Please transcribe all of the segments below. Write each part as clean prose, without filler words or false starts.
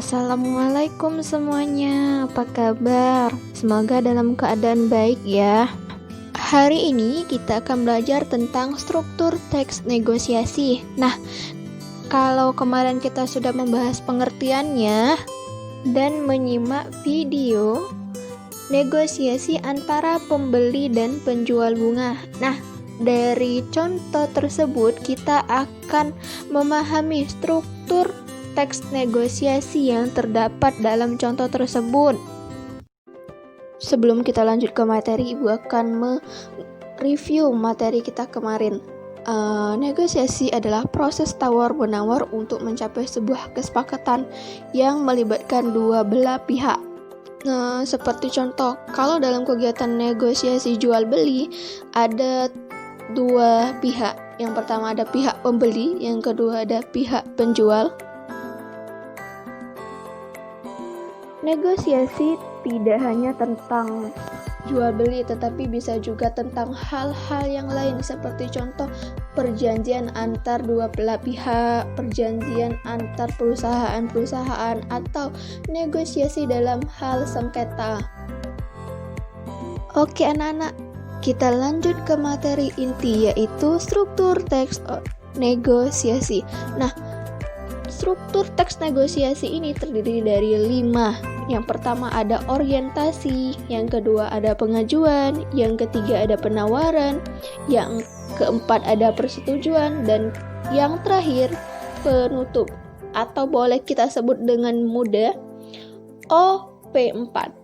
Assalamualaikum semuanya, apa kabar? Semoga dalam keadaan baik ya. Hari ini kita akan belajar tentang struktur teks negosiasi. Nah, kalau kemarin kita sudah membahas pengertiannya dan menyimak video negosiasi antara pembeli dan penjual bunga. Nah, dari contoh tersebut kita akan memahami struktur teks negosiasi yang terdapat dalam contoh tersebut. Sebelum kita lanjut ke materi, Ibu akan mereview materi kita kemarin. Negosiasi adalah proses tawar-menawar untuk mencapai sebuah kesepakatan yang melibatkan dua belah pihak. Seperti contoh, kalau dalam kegiatan negosiasi jual-beli ada dua pihak. Yang pertama ada pihak pembeli, yang kedua ada pihak penjual. Negosiasi tidak hanya tentang jual beli, tetapi bisa juga tentang hal-hal yang lain seperti contoh perjanjian antar dua belah pihak, perjanjian antar perusahaan-perusahaan, atau negosiasi dalam hal sengketa. Oke anak-anak, kita lanjut ke materi inti, yaitu struktur teks negosiasi. Nah, struktur teks negosiasi ini terdiri dari 5. Yang pertama ada orientasi, yang kedua ada pengajuan, yang ketiga ada penawaran, yang keempat ada persetujuan, dan yang terakhir penutup, atau boleh kita sebut dengan mudah OP4.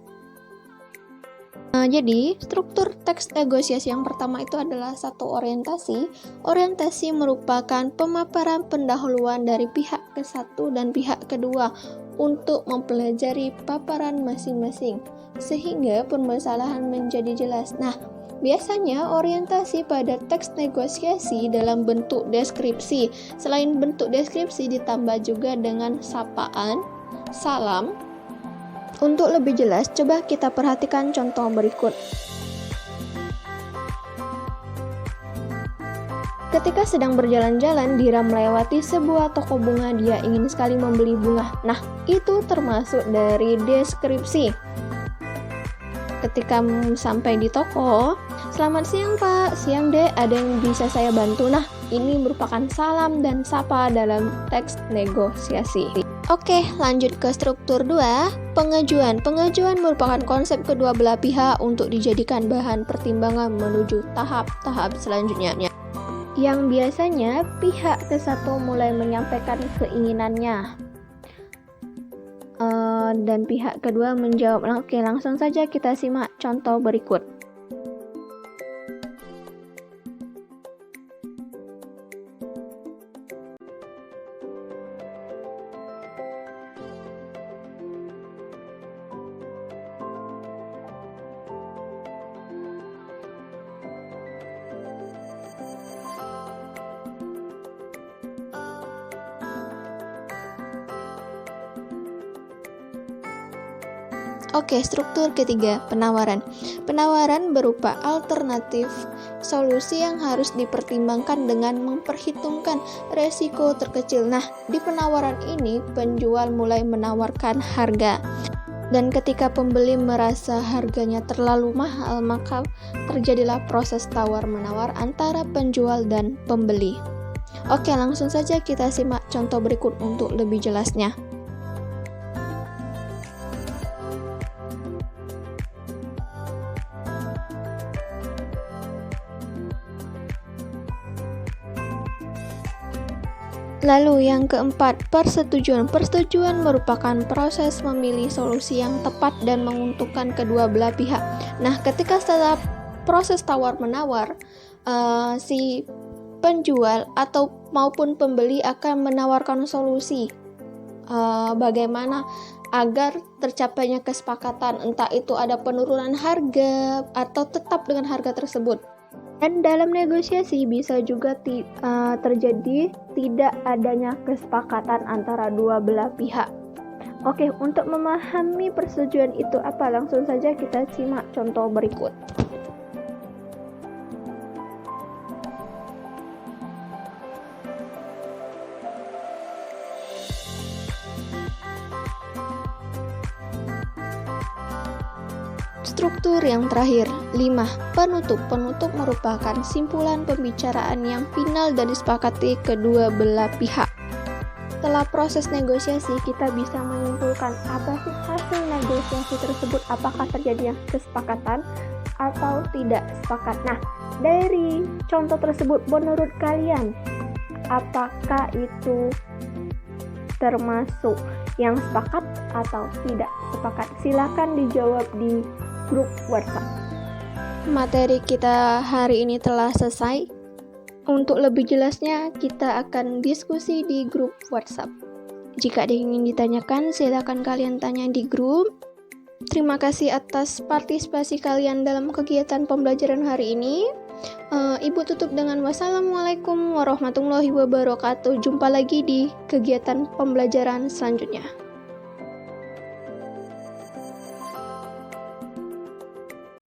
Jadi, struktur teks negosiasi yang pertama itu adalah satu orientasi. Orientasi merupakan pemaparan pendahuluan dari pihak ke-1 dan pihak kedua untuk mempelajari paparan masing-masing, sehingga permasalahan menjadi jelas. Nah, biasanya orientasi pada teks negosiasi dalam bentuk deskripsi. Selain bentuk deskripsi, ditambah juga dengan sapaan, salam. Untuk lebih jelas, coba kita perhatikan contoh berikut. Ketika sedang berjalan-jalan, Dira melewati sebuah toko bunga. Dia ingin sekali membeli bunga. Nah, itu termasuk dari deskripsi. Ketika sampai di toko, "Selamat siang Pak, siang Dek, ada yang bisa saya bantu?" Nah, ini merupakan salam dan sapa dalam teks negosiasi. Oke, lanjut ke struktur 2, pengajuan. Pengajuan merupakan konsep kedua belah pihak untuk dijadikan bahan pertimbangan menuju tahap-tahap selanjutnya. Yang biasanya pihak ke-1 mulai menyampaikan keinginannya, dan pihak kedua menjawab. Oke, langsung saja kita simak contoh berikut. Oke, struktur ketiga, penawaran. Penawaran berupa alternatif solusi yang harus dipertimbangkan dengan memperhitungkan resiko terkecil. Nah, di penawaran ini penjual mulai menawarkan harga. Dan ketika pembeli merasa harganya terlalu mahal, maka terjadilah proses tawar-menawar antara penjual dan pembeli. Oke, langsung saja kita simak contoh berikut untuk lebih jelasnya. Lalu yang keempat, persetujuan. Persetujuan merupakan proses memilih solusi yang tepat dan menguntungkan kedua belah pihak. Nah, ketika setelah proses tawar-menawar, si penjual atau maupun pembeli akan menawarkan solusi bagaimana agar tercapainya kesepakatan, entah itu ada penurunan harga atau tetap dengan harga tersebut. Dan dalam negosiasi bisa juga terjadi tidak adanya kesepakatan antara dua belah pihak. Oke, untuk memahami persetujuan itu apa, langsung saja kita simak contoh berikut. struktur yang terakhir. 5. Penutup. Penutup merupakan simpulan pembicaraan yang final dan disepakati kedua belah pihak. Setelah proses negosiasi, kita bisa menyimpulkan apa sih hasil negosiasi tersebut, apakah terjadi kesepakatan atau tidak sepakat. Nah, dari contoh tersebut, menurut kalian, apakah itu termasuk yang sepakat atau tidak sepakat? Silakan dijawab di grup WhatsApp. Materi kita hari ini telah selesai. Untuk lebih jelasnya, kita akan diskusi di grup WhatsApp. Jika ada yang ingin ditanyakan, silakan kalian tanya di grup. Terima kasih atas partisipasi kalian dalam kegiatan pembelajaran hari ini. Ibu tutup dengan wassalamualaikum warahmatullahi wabarakatuh. Jumpa lagi di kegiatan pembelajaran selanjutnya.